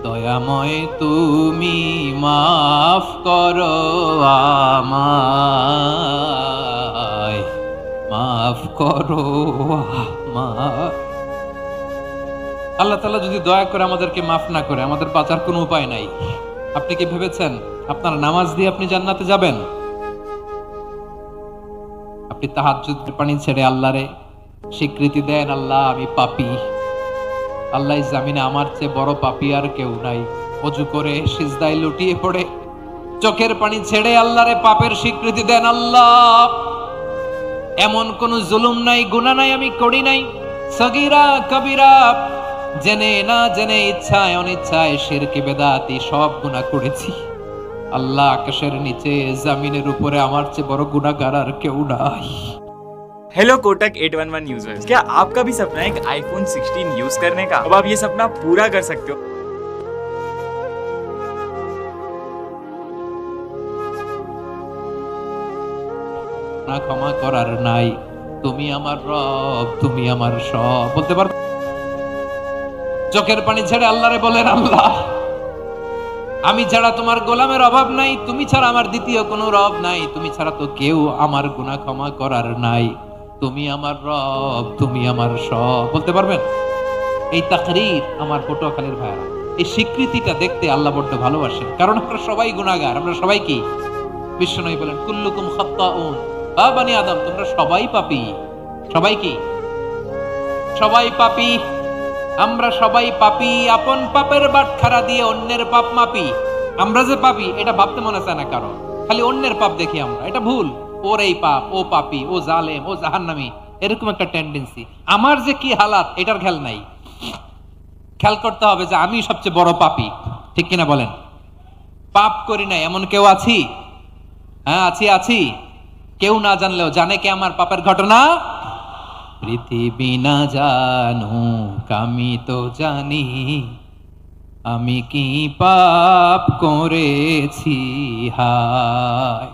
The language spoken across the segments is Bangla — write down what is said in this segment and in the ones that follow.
দয়াময় তুমি মাফ করো আমায়, মাফ করো আমায়। আল্লাহ তাআলা যদি দয়া করে আমাদেরকে মাফ না করে, আমাদের বাঁচার কোনো উপায় নাই। আপনি কি ভেবেছেন আপনার নামাজ দিয়ে আপনি জান্নাতে যাবেন? আপনি তাহাজ্জুদের পানি ছেড়ে আল্লাহরে স্বীকৃতি দেন, আল্লাহ আমি পাপী, আল্লাহ জামিনে আমার চেয়ে বড় পাপী আর কেউ নাই। ওযু করে সিজদায় লুটিয়ে পড়ে চোখের পানি ছেড়ে আল্লাহরে পাপের স্বীকৃতি দেন, আল্লাহ এমন কোন জুলুম নাই, গুনাহ নাই আমি করি নাই, সগীরা কবিরা, জেনে না জেনে, ইচ্ছায় অনিচ্ছায়, শিরকে বেদাতি সব গুনাহ করেছি। আল্লাহ আকাশের নিচে জমিনের উপরে আমার চেয়ে বড় গুনাহগার আর কেউ নাই। हेलो कोटक 811 यूजर्स, क्या आपका भी सपना है एक आईफोन 16 यूज करने का? अब आप ये सपना पूरा कर सकते हो। না ক্ষমা করার নাই, তুমি আমার রব, তুমি আমার সব। বলতে পারবে? চোখের পানি ছেড়ে আল্লাহরে বলেন, আল্লাহ আমি ছাড়া তোমার গোলামের অভাব নাই, তুমি ছাড়া আমার দ্বিতীয় কোনো রব নাই, তুমি ছাড়া তো কেউ আমার গুনাহ ক্ষমা করার নাই, তুমি আমার রব, তুমি আমার সব। বলতে পারবেন? এই তাকরীর আমার পটুয়াখালীর ভাইরা, এই স্বীকৃতিটা দেখতে আল্লাহ বড্ড ভালোবাসেন, কারণ আমরা সবাই গুনাহগার। আমরা সবাই কি? বিশ্বনবী বলেন কুল্লুকুম খাত্তাউন, আ বনি আদম তোমরা সবাই পাপী। সবাই কি? সবাই পাপী। আমরা সবাই পাপী, আপন পাপের বাটখারা দিয়ে অন্যের পাপ মাপি। আমরা যে পাপী এটা ভাবতে মনে চায় না কারো, খালি অন্যের পাপ দেখি আমরা, এটা ভুল। ওর এই পাপ, ও পাপী, ও জালেম, ও জাহান্নামী, এরকম একটা টেন্ডেন্সি। আমার যে কি হালাত এটার খেয়াল নাই। খেয়াল করতে হবে যে আমি সবচেয়ে বড় পাপী, ঠিক কিনা বলেন? পাপ করি না এমন কেউ আছি? হ্যাঁ আছি, আছি। কেউ না জানলেও জানে কে আমার পাপের ঘটনা? পৃথিবী না জানুক আমি তো জানি, আমি কি পাপ করেছি। হায়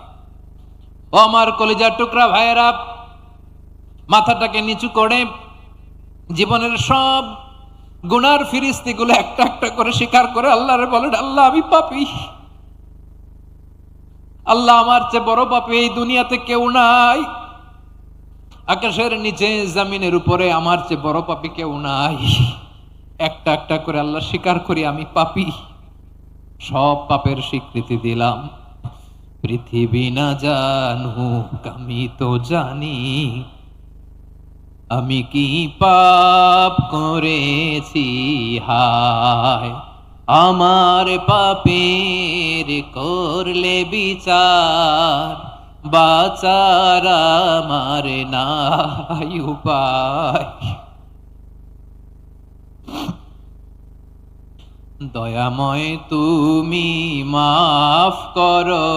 ও আমার কলিজার টুকরা ভাইয়েরা, মাথাটাকে নিচু করে জীবনের সব গুনার ফিরিস্তিগুলো একটা একটা করে স্বীকার করে আল্লাহরে বলেন, আল্লাহ আমি পাপী, আল্লাহ আমার চেয়ে বড় পাপী এই দুনিয়াতে কেউ নাই, আকাশের নিচে জমিনের উপরে আমার চেয়ে বড় পাপী কেউ নাই। একটা একটা করে আল্লাহ স্বীকার করি আমি পাপী, সব পাপের স্বীকৃতি দিলাম। পৃথিবী না জানুক আমি তো জানি, আমি কি পাপ করেছি। হায় আমার পাপের করলে বিচার, বাঁচার আমার নাই উপায়। দয়াময় তুমি মাফ করো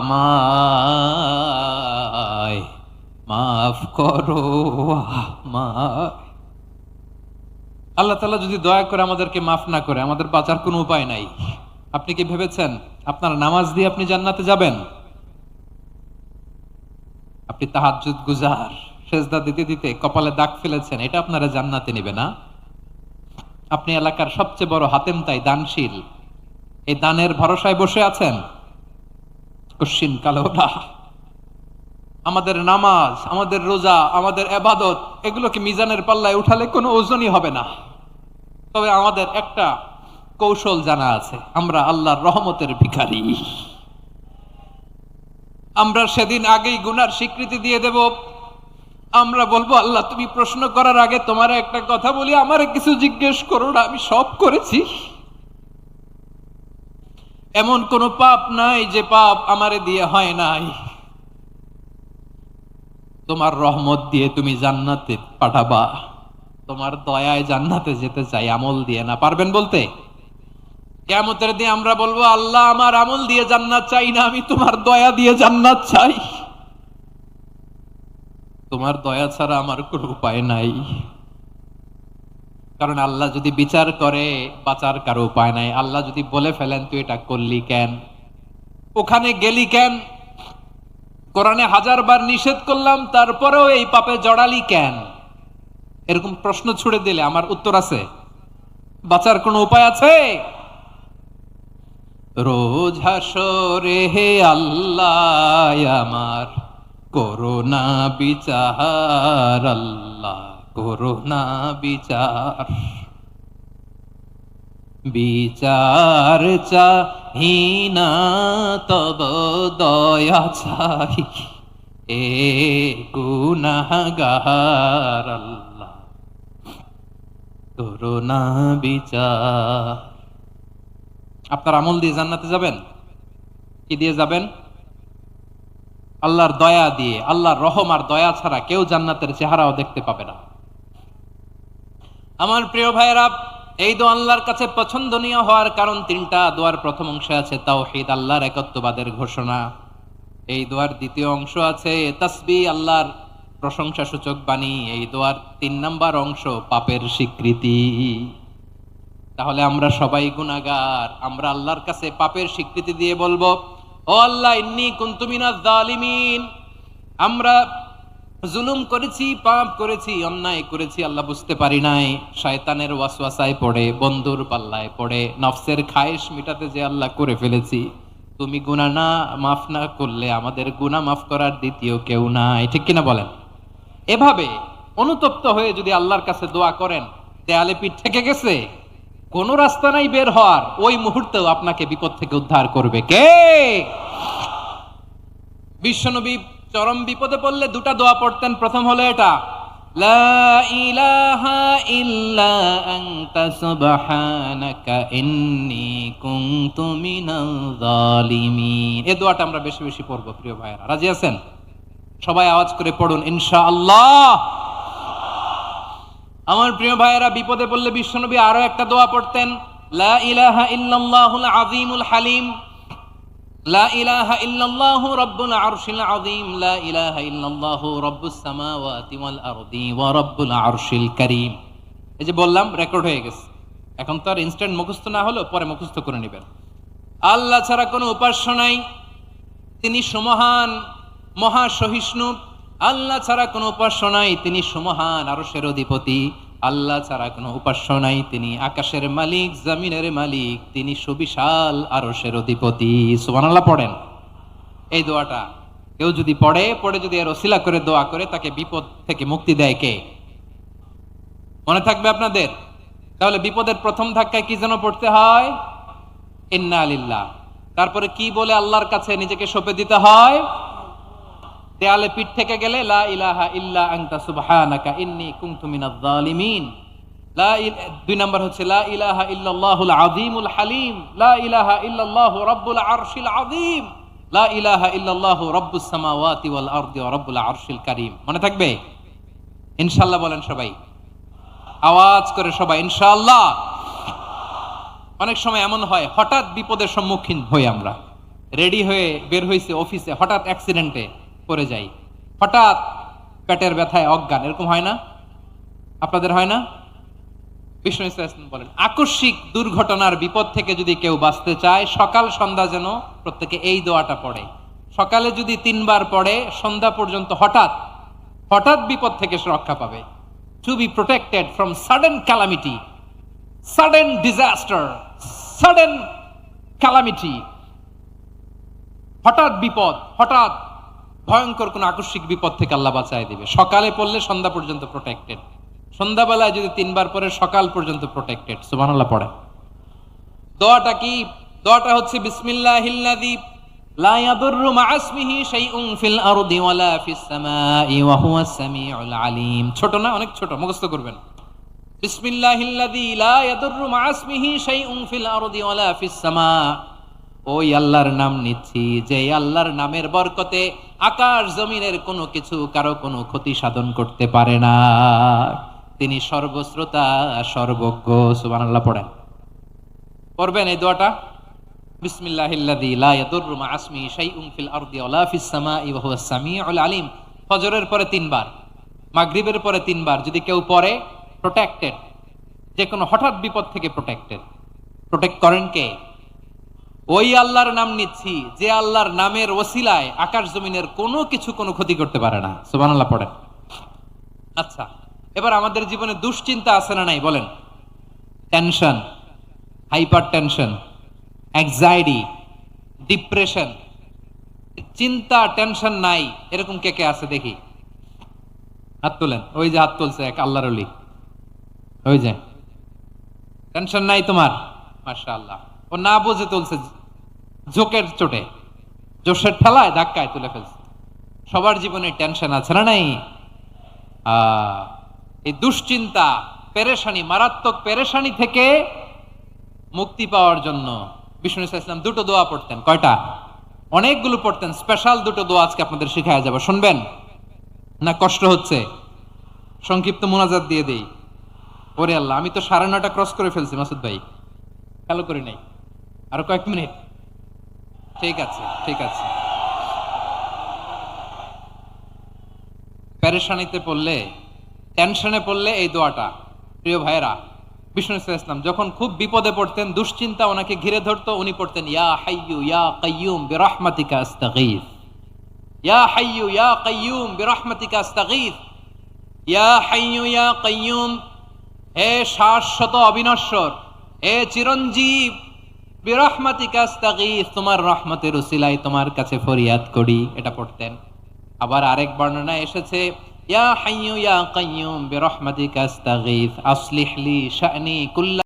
আমায়, মাফ করো আমায়। আল্লাহ তাআলা যদি দয়া করে আমাদেরকে মাফ না করে, আমাদের বাঁচার কোনো উপায় নাই। আপনি কি ভেবেছেন আপনার নামাজ দিয়ে আপনি জান্নাতে যাবেন? আপনি তাহাজ্জুদ গুজার, সেজদা দিতে দিতে কপালে দাগ ফেলেছেন, এটা আপনারা জান্নাতে নেবে না? আপনি এলাকার সবচেয়ে বড় হাতেম তাই দানশীল, এই দানের ভরসায় বসে আছেন, কশিন কালো না। আমাদের নামাজ, আমাদের রোজা, আমাদের ইবাদত, এগুলোকে মিজানের পাল্লায় উঠালে কোনো ওজনই হবে না। তবে আমাদের একটা কৌশল জানা আছে, আমরা আল্লাহর রহমতের ভিখারি। আমরা সেদিন আগেই গুনার স্বীকৃতি দিয়ে দেব। আমরা বলবো, আল্লাহ তুমি প্রশ্ন করার আগে তোমার একটা কথা বলি, আমারে কিছু জিজ্ঞেস করো না, আমি সব করেছি। এমন কোন পাপ নাই যে পাপ আমারে দিয়ে হয় নাই। তোমার রহমত দিয়ে তুমি জান্নাতে পাঠাবা, তোমার দয়ায় জান্নাতে যেতে চাই, আমল দিয়ে না। পারবেন বলতে? কিয়ামতের দিন আমরা বলবো, আল্লাহ আমার আমল দিয়ে জান্নাত চাই না, আমি তোমার দয়া দিয়ে জান্নাত চাই। তোমার দয়া ছাড়া আমার কোনো উপায় নাই। কারণ আল্লাহ যদি বিচার করে বাঁচার কারো উপায় নাই। আল্লাহ যদি বলে ফেলেন তুই এটা করলি কেন, ওখানে গেলি কেন, কোরআনে 1000 বার নিষেধ করলাম তারপরেও এই পাপে জড়ালি কেন, এরকম প্রশ্ন ছুড়ে দিলে আমার উত্তর আছে? বাঁচার কোনো উপায় আছে? রোজ হাসরে হে আল্লাহ আমার করোনা বিচার, আল্লাহ করোনা বিচার। বিচার চাহিনা তব দয়া চাই, এ গুনাহগার, আল্লাহ করোনা বিচার। আপনার আমল দিয়ে জান্নাতে যাবেন? কি দিয়ে যাবেন? আল্লাহর দয়া দিয়ে। আল্লাহর রহম আর দয়া ছাড়া কেউ জান্নাতের চেহারাও দেখতে পাবে না। আমার প্রিয় ভাইয়েরা, এই দোয়া আল্লাহর কাছে পছন্দনীয় হওয়ার কারণ তিনটা। দোয়ার প্রথম অংশে আছে তাওহীদ, আল্লাহর একত্ববাদের ঘোষণা। এই দোয়ার দ্বিতীয় অংশ আছে তাসবিহ, আল্লাহর প্রশংসা সূচক বাণী। এই দোয়ার ৩ নাম্বার অংশ পাপের স্বীকৃতি। তাহলে আমরা সবাই গুনাহগার। আমরা আল্লাহর কাছে পাপের স্বীকৃতি দিয়ে বলবো, ও আল্লাহ, ইন্নী কুনতু মিনাজ জালিমিন, আমরা জুলুম করেছি, পাপ করেছি, অন্যায় করেছি, আল্লাহ বুঝতে পারি নাই। শয়তানের ওয়াসওয়াসায় পড়ে, বন্ধুর পাল্লায় পড়ে, নফসের খায়েশ মিটাতে যে আল্লাহ করে ফেলেছি। তুমি গুনাহ না মাফ না করলে আমাদের গুনাহ মাফ করার দ্বিতীয় কেউ নাই। ঠিক কিনা বলেন? এভাবে অনুতপ্ত হয়ে যদি আল্লাহর কাছে দোয়া করেন, দেয়ালে পিঠ থেকে গেছে, কোন রাস্তা নাই বের হওয়ার, ওই মুহূর্তেও আপনাকে বিপদ থেকে উদ্ধার করবে কে? বিশ্বনবী চরম বিপদে পড়লে দুটা দোয়া পড়তেন। প্রথম হলো এটা, লা ইলাহা ইল্লা আনতা সুবহানাকা ইন্নী কুনতু মিনাল জালিমিন। এই দোয়াটা আমরা বেশি বেশি পড়বো প্রিয় ভাইয়েরা। রাজি আছেন? সবাই আওয়াজ করে পড়ুন ইনশাআল্লাহ। আমার প্রিয় ভাইয়েরা, বিপদে পড়লে বিশ্বনবী আরো একটা দোয়া পড়তেন, লা ইলাহা ইল্লাল্লাহুল আযীমুল হালিম, লা ইলাহা ইল্লাল্লাহু রাব্বুল আরশিল আযীম, লা ইলাহা ইল্লাল্লাহু রাব্বুস সামাওয়াতি ওয়াল আরদি ওয়া রাব্বুল আরশিল কারীম। এই যে বললাম, রেকর্ড হয়ে গেছে। এখন তো আর ইনস্ট্যান্ট মুখস্থ না হলো, পরে মুখস্থ করে নেবেন। আল্লাহ ছাড়া কোনো উপাস্য নাই, তিনি সুমহান, মহাসহিষ্ণু। আল্লাহ ছাড়া কোনো উপাস্য নাই, তিনি সুমহান, আরশের অধিপতি। আল্লাহ ছাড়া কোনো উপাস্য নাই, তিনি আকাশের মালিক, জমিনের মালিক, তিনি সুবিশাল আরশের অধিপতি। সুবহানাল্লাহ পড়েন। এই দোয়াটা কেউ যদি পড়ে যদি এর ওসিলা করে দোয়া করে, তাকে বিপদ থেকে মুক্তি দেয় কে? মনে থাকবে আপনাদের? তাহলে বিপদের প্রথম ধাক্কায় কি যেন পড়তে হয়? ইন্না লিল্লাহ। তারপরে কি বলে আল্লাহর কাছে নিজেকে সঁপে দিতে হয়? দেয়ালে পিঠ থেকে গেলে লা ইলাহা ইল্লা আনতা সুবহানাকা ইন্নী কুনতু মিনাজ জালিমিন। ২ নাম্বার হচ্ছে লা ইলাহা ইল্লাল্লাহুল আযীমুল হালিম, লা ইলাহা ইল্লাল্লাহু রাব্বুল আরশিল আযীম, লা ইলাহা ইল্লাল্লাহু রাব্বুস সামাওয়াতি ওয়াল আরদি ওয়া রাব্বুল আরশিল কারীম। মনে থাকবে? ইনশাআল্লাহ বলেন সবাই, আওয়াজ করে সবাই ইনশাআল্লাহ। অনেক সময় এমন হয়, হঠাৎ বিপদের সম্মুখীন হই আমরা, রেডি হয়ে বের হইছে অফিসে, হঠাৎ অ্যাক্সিডেন্টে পড়ে যাই, হঠাৎ পেটের ব্যথায় অজ্ঞান। এরকম হয় না? আপনাদের হয় না? বিষ্ণু ইসলাম বলেন, আকস্মিক দুর্ঘটনার বিপদ থেকে যদি কেউ বাঁচতে চায়, সকাল সন্ধ্যা যেন প্রত্যেকে এই দোয়াটা পড়ে। সকালে যদি ৩ বার পড়ে, সন্ধ্যা পর্যন্ত হঠাৎ হঠাৎ বিপদ থেকে সে রক্ষা পাবে। To be protected from sudden calamity, sudden disaster, sudden calamity. হঠাৎ বিপদ, হঠাৎ ভয়ঙ্কর কোন আকস্মিক বিপদ থেকে আল্লাহ বাঁচায় দিবে। সকালে পড়লে সন্ধ্যা পর্যন্ত প্রোটেক্টেড, সন্ধ্যাবেলায় যদি 3 বার পরে সকাল পর্যন্ত প্রোটেক্টেড। সুবহানাল্লাহ পড়ে। দোয়াটা কি? দোয়াটা হচ্ছে বিসমিল্লাহিল্লাযী লা ইয়াদুররু মা ইসমিহি শাইউন ফিল আরদি ওয়ালা ফিস সামাই ওয়া হুয়াস সামিউল আলিম। ছোট না? অনেক ছোট, মুখস্থ করবেন। বিসমিল্লাহিল্লাযী লা ইয়াদুররু মা ইসমিহি শাইউন ফিল আরদি ওয়ালা ফিস সামা। ওই আল্লাহর নাম নিচ্ছি, যে আল্লাহর নামের বরকতে আকাশ জমিনের কোনো কিছু কারো কোনো ক্ষতি সাধন করতে পারে না। তিনি সর্বশ্রোতা, সর্বজ্ঞ। সুবহানাল্লাহ পড়েন। পড়বেন এই দোয়াটা, বিসমিল্লাহিল্লাযী লা ইয়াদুররু মা ইসমিহি শাইউন ফিল আরদি ওয়ালা ফিস সামাই ওয়া হুয়াস সামিউল আলিম। ফজরের পরে 3 বার, মাগরিবের পরে 3 বার যদি কেউ পড়ে, প্রোটেক্টেড। যে কোনো হঠাৎ বিপদ থেকে প্রোটেক্টেড। প্রোটেক্ট করেন কে? ওই আল্লাহর নাম নিচ্ছি, যে আল্লাহর নামের ওসিলায় আকাশ জমিনের কোনো কিছু কোনো ক্ষতি করতে পারে না। সুবহানাল্লাহ পড়েন। আচ্ছা, এবার আমাদের জীবনে দুশ্চিন্তা আছে না নাই বলেন? Tension, hyper tension, anxiety, depression, চিন্তা টেনশন নাই এরকম কে কে আছে দেখি, হাত তোলেন। ওই যে হাত তুলছে এক আল্লাহর ওলি, ওই যে টেনশন নাই তোমার, মাশাআল্লাহ। ও না বুঝে তুলছে, জোকের চোটে, জোশের ঠেলায় ধাক্কায় তুলে ফেলছে। সবার জীবনে টেনশন আছে না নাই? এই দুশ্চিন্তা, পেরেশানি, মারাত্মক পেরেশানি থেকে মুক্তি পাওয়ার জন্য বিষ্ণু ইসলাম দুটো দোয়া পড়তেন। কয়টা? অনেকগুলো পড়তেন। স্পেশাল দুটো দোয়া আজকে আপনাদের শিখায়া যাব, শুনবেন না? কষ্ট হচ্ছে? সংক্ষিপ্ত মুনাজাত দিয়ে দেই। ওরে আল্লাহ, আমি তো 9:30 ক্রস করে ফেলছি মাসুদ ভাই, খেয়াল করি নাই। আরো কয়েক মিনিট, ঠিক আছে ঠিক আছে। পেরেশানিতে পড়লে, টেনশনে পড়লে এই দোয়াটা, প্রিয় ভাইরা, বিষ্ণু ইসলাম যখন খুব বিপদে পড়তেন, দুশ্চিন্তা ওনাকে ঘিরে ধরতো, উনি পড়তেন ইয়া হাইয়ু ইয়া কাইয়ুম বিরহমাতিকা আস্তাগীথ, ইয়া হাইয়ু ইয়া কাইয়ুম বিরহমাতিকা আস্তাগীথ, ইয়া হাইয়ু ইয়া কাইয়ুম, হে শাশ্বত অবিনশ্বর, হে চিরঞ্জীব, বিরহমাতিকা আস্তাগীথ, তোমার রহমতের উসিলায় তোমার কাছে ফরিয়াদ করি, এটা পড়তেন। আবার আরেক বর্ণনায় এসেছে ইয়া হাইয়ু ইয়া কাইয়ুম বিরহমাতিকা আস্তাগীথ আসলিহ লি শা'নি কুল্লা